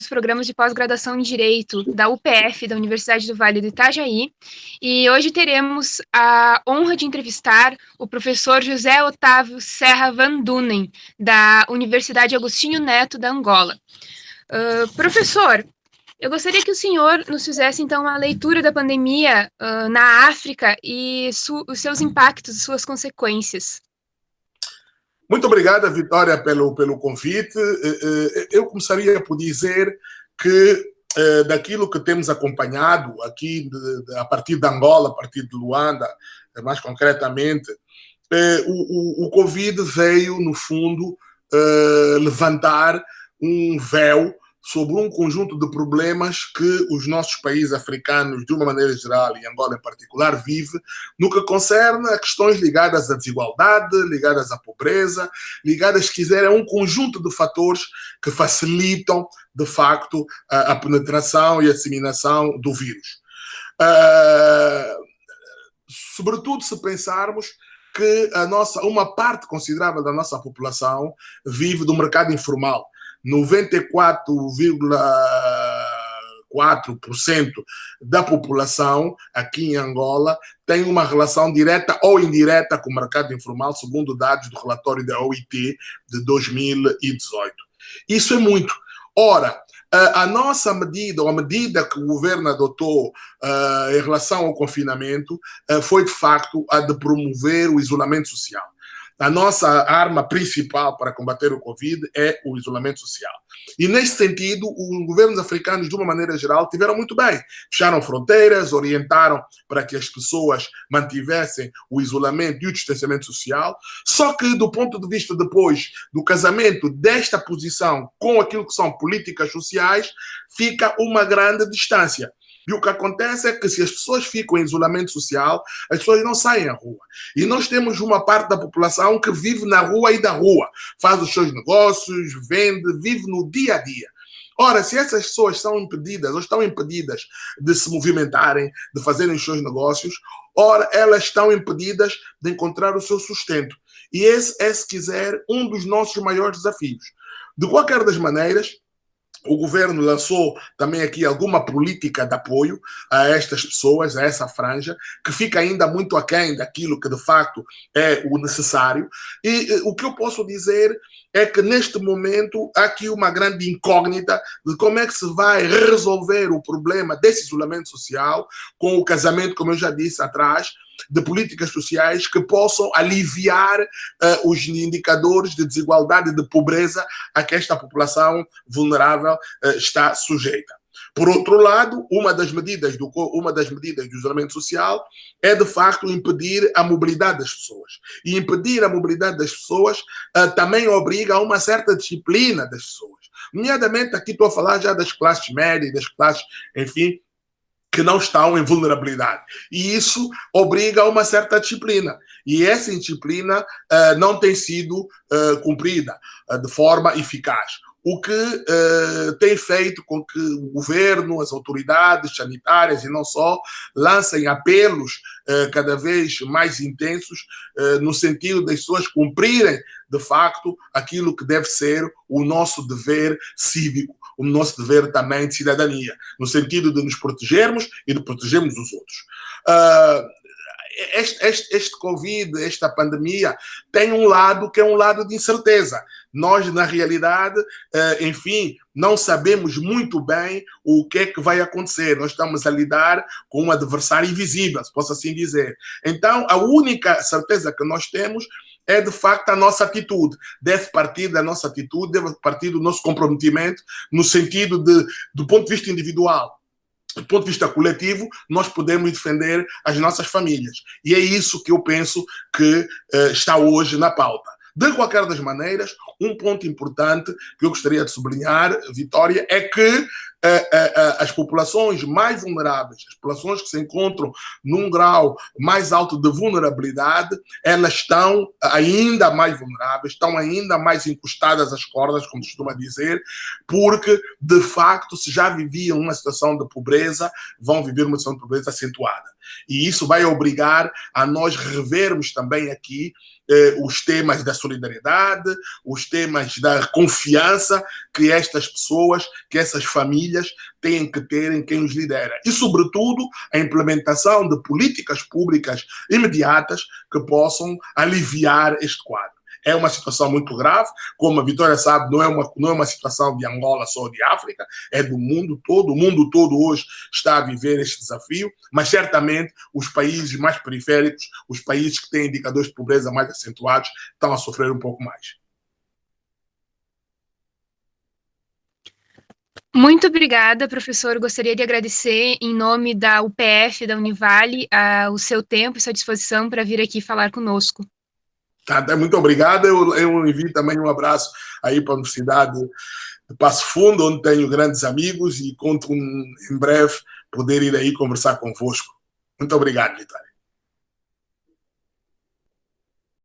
programas de pós-graduação em Direito da UPF, da Universidade do Vale do Itajaí, e hoje teremos a honra de entrevistar o professor José Otávio Serra Van Dunen, da Universidade Agostinho Neto, da Angola. Professor, eu gostaria que o senhor nos fizesse, então, uma leitura da pandemia na África e os seus impactos, suas consequências. Muito obrigada, Vitória, pelo convite. Eu começaria por dizer que daquilo que temos acompanhado aqui, a partir de Angola, a partir de Luanda, mais concretamente, o Covid veio, no fundo, levantar um véu sobre um conjunto de problemas que os nossos países africanos, de uma maneira geral, e Angola em particular, vive no que concerne a questões ligadas à desigualdade, ligadas à pobreza, ligadas, se quiser, a um conjunto de fatores que facilitam, de facto, a penetração e a disseminação do vírus. Sobretudo se pensarmos que uma parte considerável da nossa população vive do mercado informal. 94,4% da população aqui em Angola tem uma relação direta ou indireta com o mercado informal, segundo dados do relatório da OIT de 2018. Isso é muito. Ora, a nossa medida, ou a medida que o governo adotou em relação ao confinamento, foi de facto a de promover o isolamento social. A nossa arma principal para combater o Covid é o isolamento social. E, nesse sentido, os governos africanos, de uma maneira geral, tiveram muito bem. Fecharam fronteiras, orientaram para que as pessoas mantivessem o isolamento e o distanciamento social. Só que, do ponto de vista depois do casamento desta posição com aquilo que são políticas sociais, fica uma grande distância. E o que acontece é que, se as pessoas ficam em isolamento social, as pessoas não saem à rua. E nós temos uma parte da população que vive na rua e da rua, faz os seus negócios, vende, vive no dia a dia. Ora, se essas pessoas são impedidas ou estão impedidas de se movimentarem, de fazerem os seus negócios, ora, elas estão impedidas de encontrar o seu sustento. E esse é, se quiser, um dos nossos maiores desafios. De qualquer das maneiras, o governo lançou também aqui alguma política de apoio a estas pessoas, a essa franja, que fica ainda muito aquém daquilo que de facto é o necessário. E o que eu posso dizer é que neste momento há aqui uma grande incógnita de como é que se vai resolver o problema desse isolamento social com o casamento, como eu já disse atrás, de políticas sociais que possam aliviar os indicadores de desigualdade e de pobreza a que esta população vulnerável está sujeita. Por outro lado, uma das medidas do isolamento social é, de facto, impedir a mobilidade das pessoas. E impedir a mobilidade das pessoas também obriga a uma certa disciplina das pessoas. Nomeadamente, aqui estou a falar já das classes médias, das classes, enfim, que não estão em vulnerabilidade. E isso obriga a uma certa disciplina. E essa disciplina não tem sido cumprida de forma eficaz. O que tem feito com que o governo, as autoridades sanitárias e não só, lancem apelos cada vez mais intensos no sentido das pessoas cumprirem, de facto, aquilo que deve ser o nosso dever cívico, o nosso dever também de cidadania, no sentido de nos protegermos e de protegermos os outros. Este Covid, esta pandemia, tem um lado que é um lado de incerteza. Nós, na realidade, enfim, não sabemos muito bem o que é que vai acontecer. Nós estamos a lidar com um adversário invisível, se posso assim dizer. Então, a única certeza que nós temos é, de facto, a nossa atitude. Deve partir da nossa atitude, deve partir do nosso comprometimento, no sentido do ponto de vista individual. Do ponto de vista coletivo, nós podemos defender as nossas famílias. E é isso que eu penso que está hoje na pauta. De qualquer das maneiras, um ponto importante que eu gostaria de sublinhar, Vitória, é que as populações mais vulneráveis, as populações que se encontram num grau mais alto de vulnerabilidade, elas estão ainda mais vulneráveis, estão ainda mais encostadas às cordas, como se costuma dizer, porque, de facto, se já viviam uma situação de pobreza, vão viver uma situação de pobreza acentuada. E isso vai obrigar a nós revermos também aqui os temas da solidariedade, os temas da confiança que estas pessoas, que essas famílias têm que ter em quem os lidera. E, sobretudo, a implementação de políticas públicas imediatas que possam aliviar este quadro. É uma situação muito grave, como a Vitória sabe, não é uma situação de Angola só, de África, é do mundo todo. O mundo todo hoje está a viver este desafio, mas certamente os países mais periféricos, os países que têm indicadores de pobreza mais acentuados, estão a sofrer um pouco mais. Muito obrigada, professor. Gostaria de agradecer, em nome da UPF, da Univale, o seu tempo e sua disposição para vir aqui falar conosco. Tá, muito obrigado. Eu envio também um abraço aí para a Universidade de Passo Fundo, onde tenho grandes amigos e conto em breve poder ir aí conversar convosco. Muito obrigado, Vitória.